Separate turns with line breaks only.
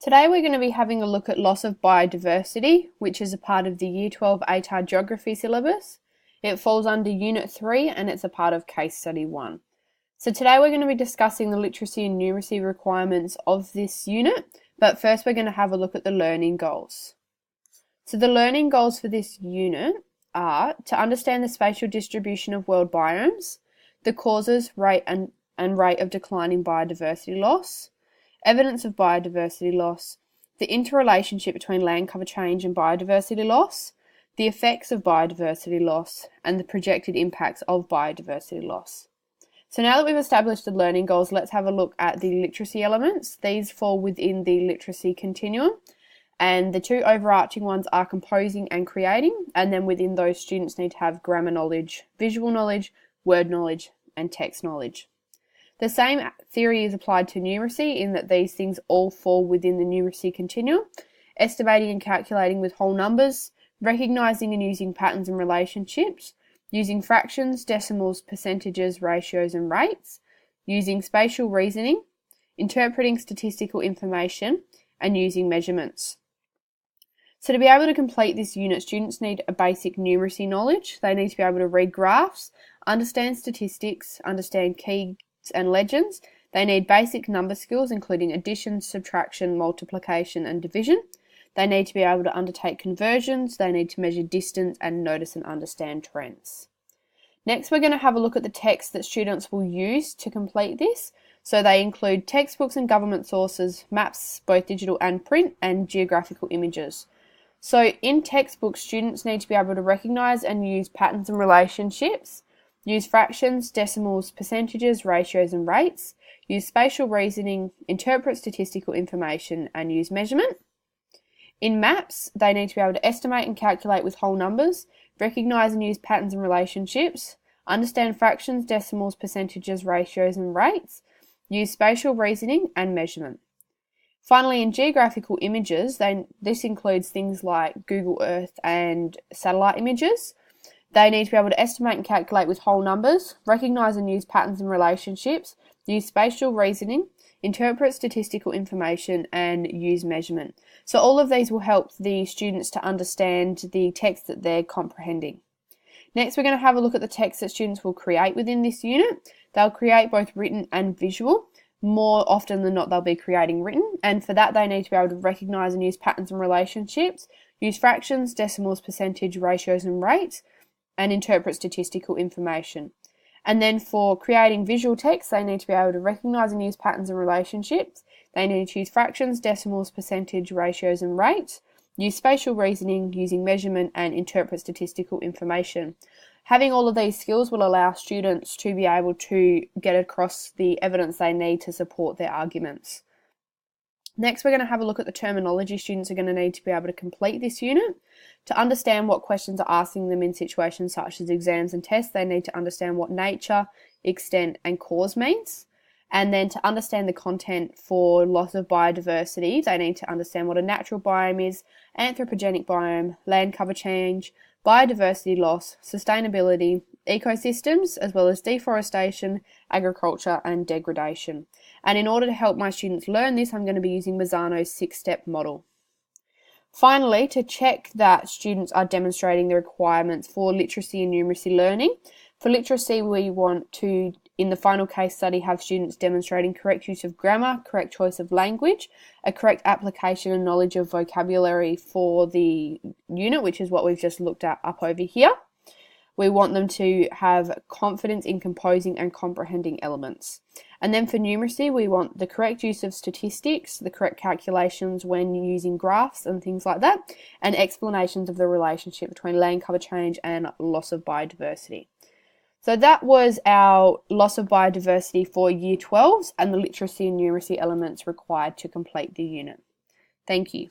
Today we're going to be having a look at loss of biodiversity, which is a part of the Year 12 ATAR Geography syllabus. It falls under Unit 3 and it's a part of Case Study 1. So today we're going to be discussing the literacy and numeracy requirements of this unit, but first we're going to have a look at the learning goals. So the learning goals for this unit are to understand the spatial distribution of world biomes, the causes, rate and rate of declining biodiversity loss, evidence of biodiversity loss, the interrelationship between land cover change and biodiversity loss, the effects of biodiversity loss, and the projected impacts of biodiversity loss. So now that we've established the learning goals, let's have a look at the literacy elements. These fall within the literacy continuum, and the two overarching ones are composing and creating, and then within those students need to have grammar knowledge, visual knowledge, word knowledge, and text knowledge. The same theory is applied to numeracy in that these things all fall within the numeracy continuum: estimating and calculating with whole numbers, recognising and using patterns and relationships, using fractions, decimals, percentages, ratios and rates, using spatial reasoning, interpreting statistical information, and using measurements. So to be able to complete this unit, students need a basic numeracy knowledge. They need to be able to read graphs, understand statistics, understand key and legends. They need basic number skills, including addition, subtraction, multiplication, and division. They need to be able to undertake conversions. They need to measure distance and notice and understand trends. Next, we're going to have a look at the text that students will use to complete this. So they include textbooks and government sources, maps, both digital and print, and geographical images. So in textbooks, students need to be able to recognise and use patterns and relationships, use fractions, decimals, percentages, ratios and rates, use spatial reasoning, interpret statistical information, and use measurement. In maps, they need to be able to estimate and calculate with whole numbers, recognise and use patterns and relationships, understand fractions, decimals, percentages, ratios and rates, use spatial reasoning and measurement. Finally, in geographical images, this includes things like Google Earth and satellite images. They need to be able to estimate and calculate with whole numbers, recognise and use patterns and relationships, use spatial reasoning, interpret statistical information, and use measurement. So all of these will help the students to understand the text that they're comprehending. Next, we're going to have a look at the text that students will create within this unit. They'll create both written and visual. More often than not, they'll be creating written, and for that they need to be able to recognise and use patterns and relationships, use fractions, decimals, percentage, ratios and rates, and interpret statistical information. And then for creating visual text, they need to be able to recognise and use patterns and relationships. They need to use fractions, decimals, percentage, ratios and rates, use spatial reasoning, using measurement, and interpret statistical information. Having all of these skills will allow students to be able to get across the evidence they need to support their arguments. Next, we're going to have a look at the terminology students are going to need to be able to complete this unit. To understand what questions are asking them in situations such as exams and tests, they need to understand what nature, extent, and cause means. And then to understand the content for loss of biodiversity, they need to understand what a natural biome is, anthropogenic biome, land cover change, biodiversity loss, sustainability, ecosystems, as well as deforestation, agriculture, and degradation. And in order to help my students learn this, I'm going to be using Mazzano's 6-step model. Finally, to check that students are demonstrating the requirements for literacy and numeracy learning, for literacy we want to, in the final case study, have students demonstrating correct use of grammar, correct choice of language, a correct application and knowledge of vocabulary for the unit, which is what we've just looked at up over here. We want them to have confidence in composing and comprehending elements. And then for numeracy, we want the correct use of statistics, the correct calculations when using graphs and things like that, and explanations of the relationship between land cover change and loss of biodiversity. So that was our loss of biodiversity for Year 12s and the literacy and numeracy elements required to complete the unit. Thank you.